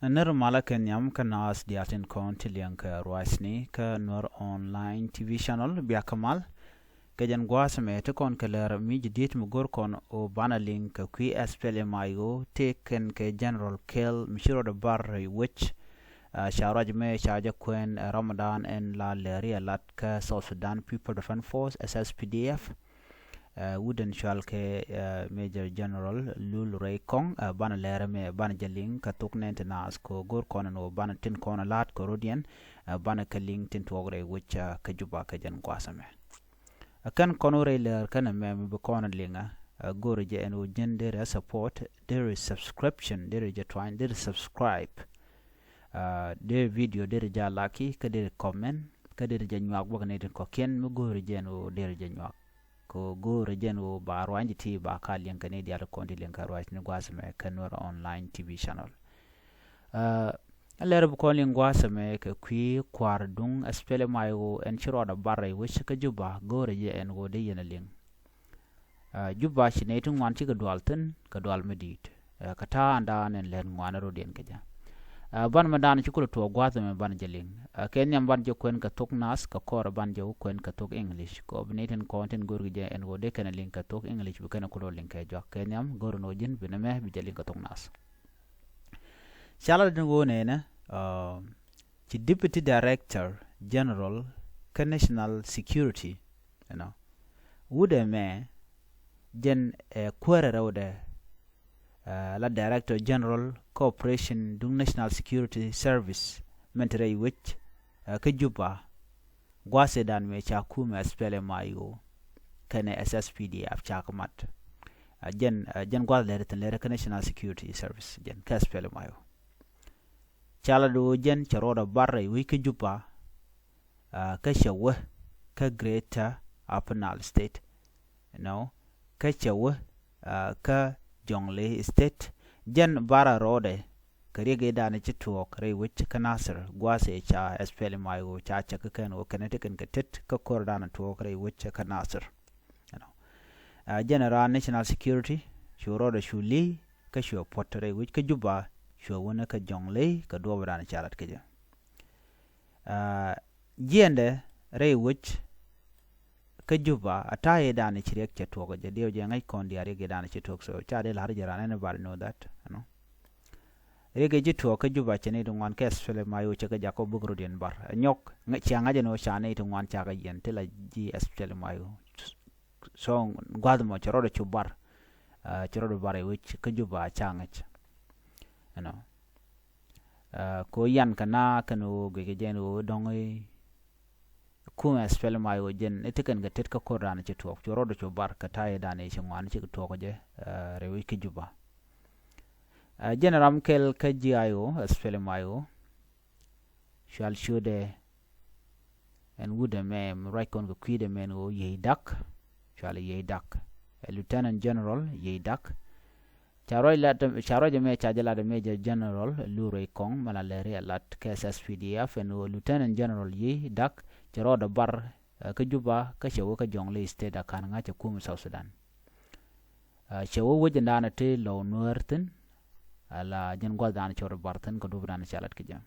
ner malaken yam kanas diatin konti liang ka ruasni ka Nuer online TV channel biya kamal kajan gwasme te kon kaler mi jidit mugor kon o bana link ka qui SPLM mayo taken ke General Kill mishiro de bar which sharaj me shaja kwen Ramadan en la leria lat ka South Sudan People Defense Force SSPDF wooden shalke Major General Lou Nuer bana lera me bana jaling ka thoknath nas ko gor kono no bana tin kono lat ko rodian bana kaling tin togre which ka Juba ka jan kwasame akan kono re ler kana me be kono linga gor je en gender support there is subscription there is twine there is subscribe there video there ja laki ka there comment ka there ja nyak bo ne ko ken mo gor je no there ja nyak ko go region o ba rwanji ti ba ka lien kan dia ko ndi lien ka rwaj ni gwasme ka Nuer online TV channel alere bu ko lien gwasme ka kwi kwar dung SPLM mayo en chiro da barre wish ka Juba go region en go de yen lien Juba shine tun wan ci ka dwalten ka dwal medit ka ta anda nen len ngwana ro den ka ja ban madan ci ko to gwasme ban jeling ken yam ban je kwen ka thoknath ka kor ban je kwen ka thok English ko bneten content gorje en go de kana link ka thok English bu kana ko link ka jo ken yam gor no jin bi me bi je link ka thoknath shala de go ne na ci Deputy Director General ka National Security wude me jen kwere rawde la Director General Cooperation dung National Security Service mentere which ka Juba gwase dan me cha kuma SPLM mayo kana SSPDF cha kamat jen gwal lere tan lere ka National Security Service jen ka SPLM mayo chala do jen charoda barre wi ka Juba ka shawa ka Greater Upper State ka shawa ka Jonglei State jen bara rode karege dane chituo kare which kanasir gwase cha SPLM mayo cha ka kan o Connecticut ka tet ka kordana to kare which kanasir general national security shuro da shuli ka sho potre which ka Juba sho wona ka Jonglei ka do bana charat ka jende re which ka Juba ataye dane chirek chatuo ga dio je ngai kon diare ge dane chituo so cha de har jarane ne bar know that rege jituo ka Juba chene dungwan ka SPLM mayo cha ka jako bugro den bar nyok ngachanga je no chane dungwan cha ga yen tela ji SPLM mayo so gwadmo choro chubar choro bare which ka Juba changach ko yan kana kanu ge jeno dongi kuma SPLM mayo jen etiken ga tet ka korana chituo choro chubar ka taye dane chingwan chi to ko je rewi ka Juba General Kel KGIO SPLM mayo shall show the and would the mem right on the quid men o Yiey Dak shall Yiey Dak Lieutenant General Yiey Dak charoj me chajala the Major General Lou Nuer Area Nuer lat KSSPDF and Lieutenant General Yiey Dak charo da bar ka Juba ka shawo ka Jonglei State kan nga cha kum South Sudan shawo wajanda na te Lou Nuer tin ala jen gwadan chor barten ko dubran chalat ke jam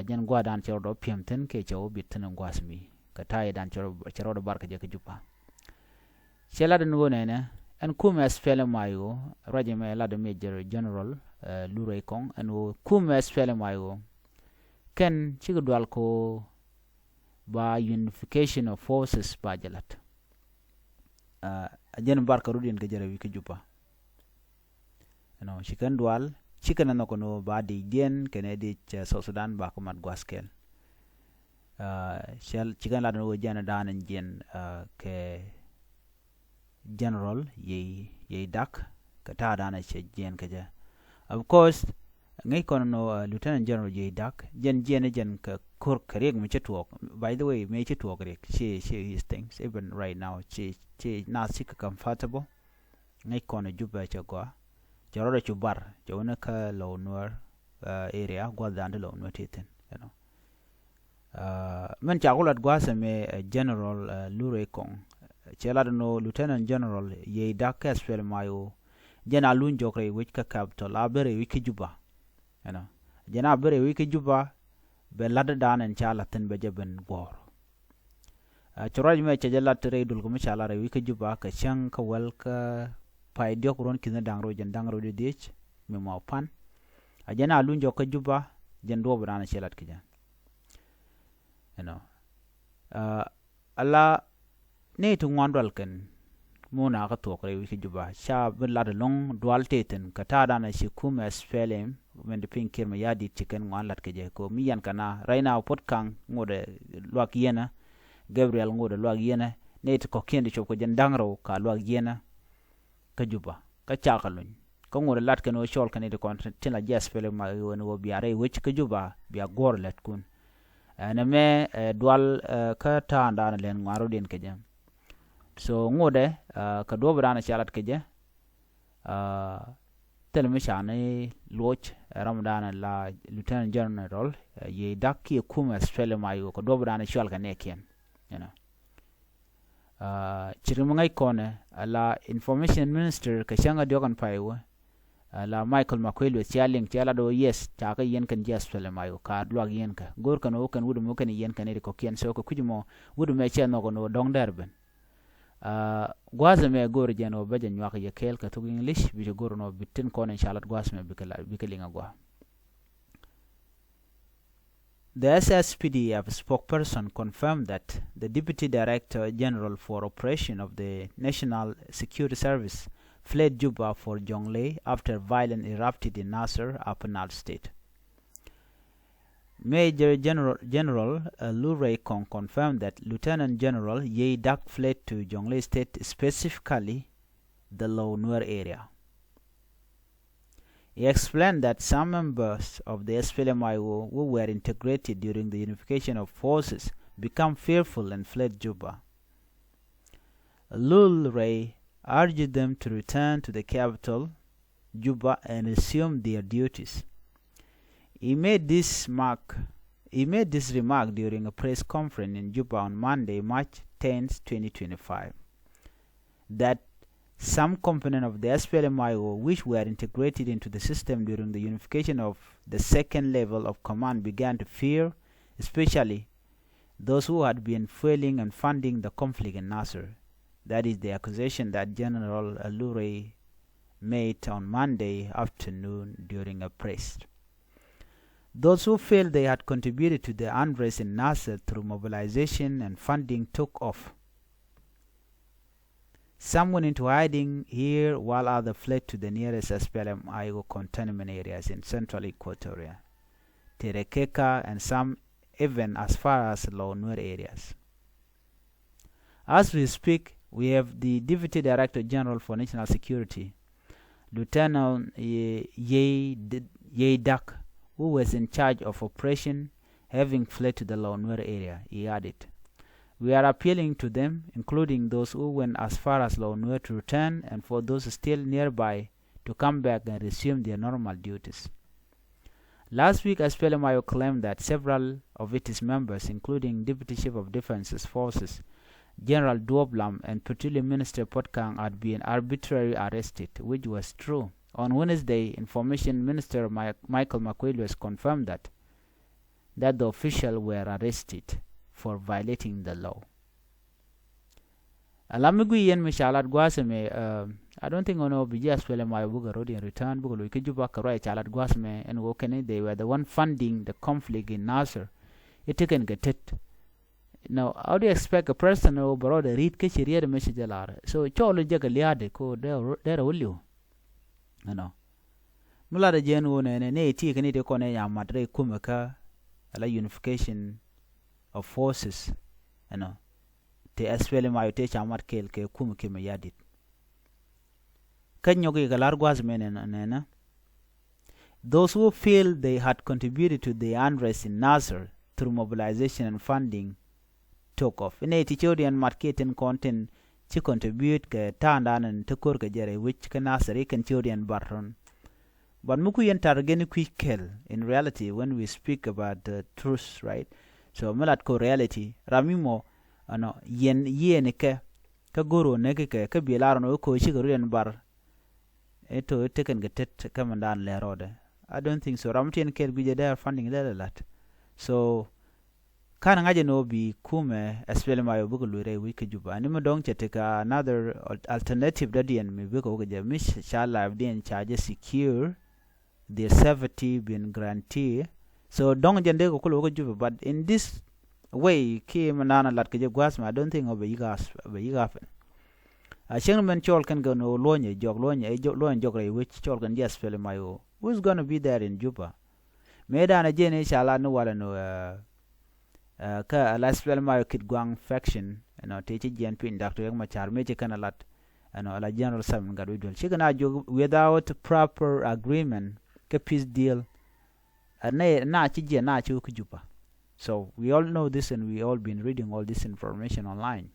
jen gwadan chor do piemten ke chaw bitin gwasmi ka tay dan chor do barka je ke Juba chela den wona ne en kum SPLM mayo raje me la de Major General Lou Nuer en kum SPLM mayo ken chigdwal ko ba unification of forces ba jalat jen barka rudin ke jere wi ke Juba chicken dual chicken no kono ba di dien kene South Sudan ba ko mat gwaskel shell chicken la no jana dan jen ke General Yiey Dak ka ta dana che jen ka ja of course ngai kono no Lieutenant General Yiey Dak jen ka kor kareg mi chetuok by the way me chetuok rek she his things even right now she not sick comfortable ngai kono Juba cha go charo chubar chawna ka Lou Nuer area gwadande Lou Nuer teten men chagulat gwasa me General Lou Nuer chela no Lieutenant General Yiey Dak SPLM mayo jena lun jokre which ka capital abere wiki Juba jana bere wi ke Juba be lada dan en chala tin be jaben gor choraj me che jala tere dul ko chala re wi ke Juba ka chang ka wel ka pai diok ron kin dangro de dich me ma pan jana lunjo ka Juba jen do bana chelat ke jan ala ne tu ngondol ken muna ka to kre wi ke Juba sha bin lada long dual teten ka ta dana shi kuma spelem men de pin kirma yadi chicken ngwan lat ke je ko mi yan kana raina pot kang ngode luak yena Gabriel ngode luak yena ne to ko kende chop ko jen dangro ka luak yena ka Juba ka chakalun ko ngode lat ken o shol kan de kon tin la jas spelem ma won wo biare wich ka Juba bia gor let kun ana me dual ka ta dana len ngaro den ke jam so ngode ka do brana chalat ke je tel mishane loch Ramadan la Lieutenant General Yiey Dak ki kuma spele mayo ko do brana chwal ka neken chirimungai kone la Information Minister ka shanga dogan paiwo la Michael Makwelwe chaling chala do yes ta ka yen kan jas spele mayo ka lwag yen ka gor kan o kan wudu mo kan yen kan ko ken so ko kujimo wudu me chen no ko no dong derben gwazme gor jeno beje nyak ye kel ka to English bi gor no bitin ko ne shalat gwazme bikelinga gwa. The SSPDF spokesperson confirmed that the Deputy Director General for Operation of the National Security Service fled Juba for Jonglei after violence erupted in Nasser, Upper Nile State. Major General Lou Nuer Area confirmed that Lieutenant General Yiey Dak fled to Jonglei State, specifically the Lou Nuer area. He explained that some members of the SPLM-IO who were integrated during the unification of forces became fearful and fled Juba. Lou Nuer Area urged them to return to the capital, Juba, and resume their duties. He made this remark during a press conference in Juba on Monday, March 10, 2025, that some components of the SPLM-IO which were integrated into the system during the unification of the second level of command began to fear, especially those who had been fueling and funding the conflict in Nasser. That is the accusation that General Lou Nuer Area made on Monday afternoon during a press. Those who felt they had contributed to the unrest in Nasser through mobilization and funding took off. Some went into hiding here while others fled to the nearest SPLM-IO containment areas in central Equatoria, Terekeka, and some even as far as Lou Nuer areas. As we speak, we have the Deputy Director General for National Security, Lieutenant Yiey Dak, who was in charge of operation, having fled to the Lou Nuer area. He added, "We are appealing to them, including those who went as far as Lou Nuer, to return, and for those still nearby to come back and resume their normal duties." Last week, SPLM-IO claimed that several of its members, including Deputy Chief of Defense Forces General Duoblam and Petroleum Minister Potkang, had been arbitrarily arrested, which was true. On Wednesday, Information Minister Michael Makwelwe confirmed that the officials were arrested for violating the law. Alamigu yen mishalat gwaseme I don't think ono biji SPLM-IO buga road in return buga lo Juba karo chalat gwaseme and wokene they were the one funding the conflict in Nasser. It can get it. Now, how do you expect a person who brought a read kishiri the message alar? So cholo jaga liade ko there ulio. Mula de jenu ne ti kani de kone ya madre kumaka ala unification of forces. Te SPLM-IO te chamat kel ke kumake me yadit. Kanyo ke galar gwaz menena. Those who feel they had contributed to the unrest in Nasser through mobilization and funding took off. In a Ethiopian market and content to contribute ke tandan and tukur ke jere which can Nasser can Ethiopian barron. But mukuyen targeni quick kill in reality when we speak about the truth, right? So melat ko reality ramimo yen ke guru neke ke bilar no ko shi guru bar eto teken getet kamandan le rode I don't think so. Ramtien ker guje there funding there lot. So kana ngaje no bi kume espele mayo bugo lure wiki Juba. Ni mo dong cheteka another alternative that the me bugo guje mish shall live den charge secure their safety been guaranteed. So dong jende ko kulo Juba, but in this way ki manana lat ke gwasma I don't think of yigas a shingman chol can go no lonye jog lonye loan jogre which chol can just spell mayo. Who's gonna be there in Juba? Meda na jene shala no wala no ka la spell mayo kit gwang faction teach jen pin doctor yang machar meche kana lat la general sam gadu dul chigana jog without proper agreement ke peace deal na chi je na chu Juba. So we all know this and we all been reading all this information online.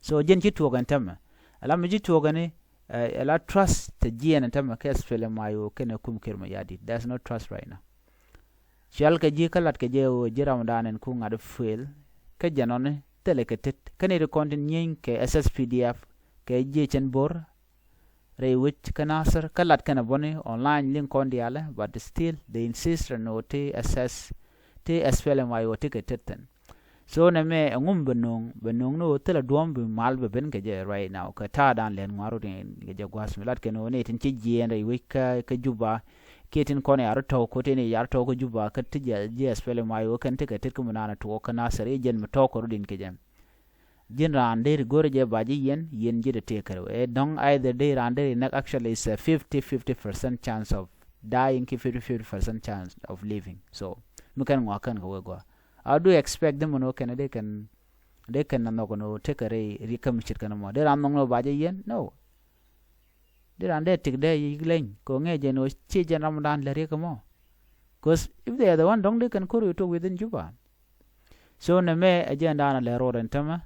So jen chi tuogan tama ala miji tuogani ala trust te jen tama ke spell mayo kene kum kirma yadi. There's no trust right now. Shal ke ji kalat ke je o jiram danen ku ngad fuel ke janone teleketet kene de kontin nyin ke SSPDF ke je chen bor re wich kanasar kalat kana bone online link on diala, but still they insist no te assess te SPLM ayo tiketetten. So na me ngum benung no tela duom bi malbe ben ke je right now ka ta dan len ngaro ke je gwas milat ke no ne tin ci jien re wich ka Juba ketin kone yar to ko tene yar to ko Juba ka tije je SPLM ayo kan tiketet ko munana to kanasar e jen me to ko din ke jem jin rande gore je baji yen je de tekero e dong either day rande nak actually is a 50% chance of dying, 50% chance of living. So mukan wakan go I do expect them no can they can no no take a recom shit kan mo there am no baji yen no there rande tik de yiglen ko nge je no chi je ramadan le rekamo, because if they are the one dong they can call to within Juba. So na me agenda na le roden tama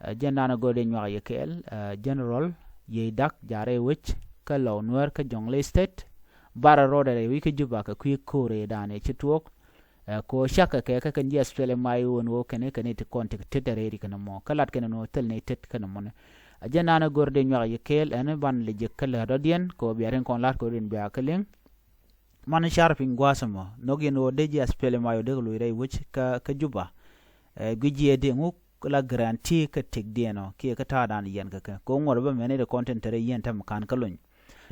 agenda na go de nywa yekel general Yiey Dak jare wich ka Lou Nuer ka Jonglei state bara rode wiki Juba ka kwi kore dane chituok ko shaka ke ka kan yes pele mai won kene te kontek tetere kana mo kalat kana no tel ne tet kana mo agenda na go de nywa yekel ene ban le jekel rodien ko biaren kon lat ko rin bia keleng man sharping gwasamo nogi no de yes pele mai de lo ire wich ka Juba gujie de nguk la garanti ka tek dieno ki ka ta dan yen ka ko ngor ba mene de content re yen tam kan kalun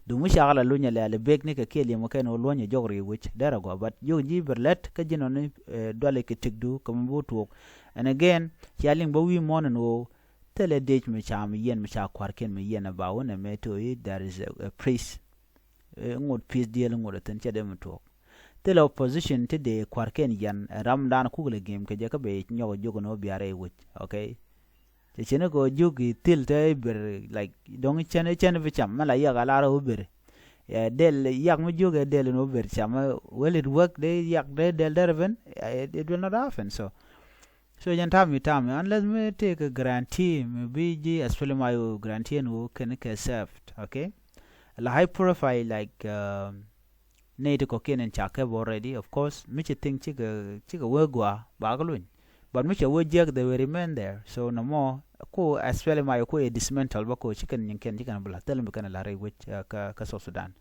du mu shagala lunya le bek ni ka kele mo ken lunya jogri which dara go, but you ji berlet ka jino ni dole ke tek du ko mbo to. And again yaling ba wi mon no tele dej me cham yen me cha kwar ken me yen ba wona me to there is a priest ngod peace deal ngod ten che dem to the opposition today kwarken yan ramdan kugle game ke jaka be nyogo jogo no biare wit okay te chene go jugi til te ber like dong chene vicham mala ya galara uber del yak mu joge del no ber chama will it work they yak del derven it will not happen. So yan time unless me take a guarantee me bg as well my guarantee no can served okay la high profile like need ko kenen chake already, of course miche think chiga wegwa bagalun, but miche wejek they will remain there. So no more ko as well my ko dismantle ba ko chicken chicken bla tell me kana la re which ka South Sudan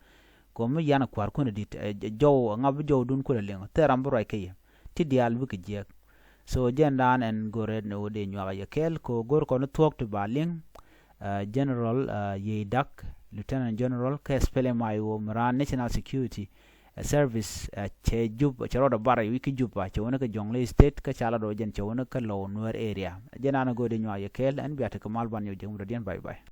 ko mi yana kwar ko dit jow ngab jow dun ko le teram bro ke ti dial bu ke jek. So jendan and gore no de nywa ya kel ko gor ko no talk to baling General Yiey Dak Lieutenant General ka spele my national security service che Juba che roda bara wiki Juba che wona ka Jonglei state ka chala do jen che wona ka Lou Nuer area jenana go de nywa yekel and biata kamal ban yo jeng bye bye.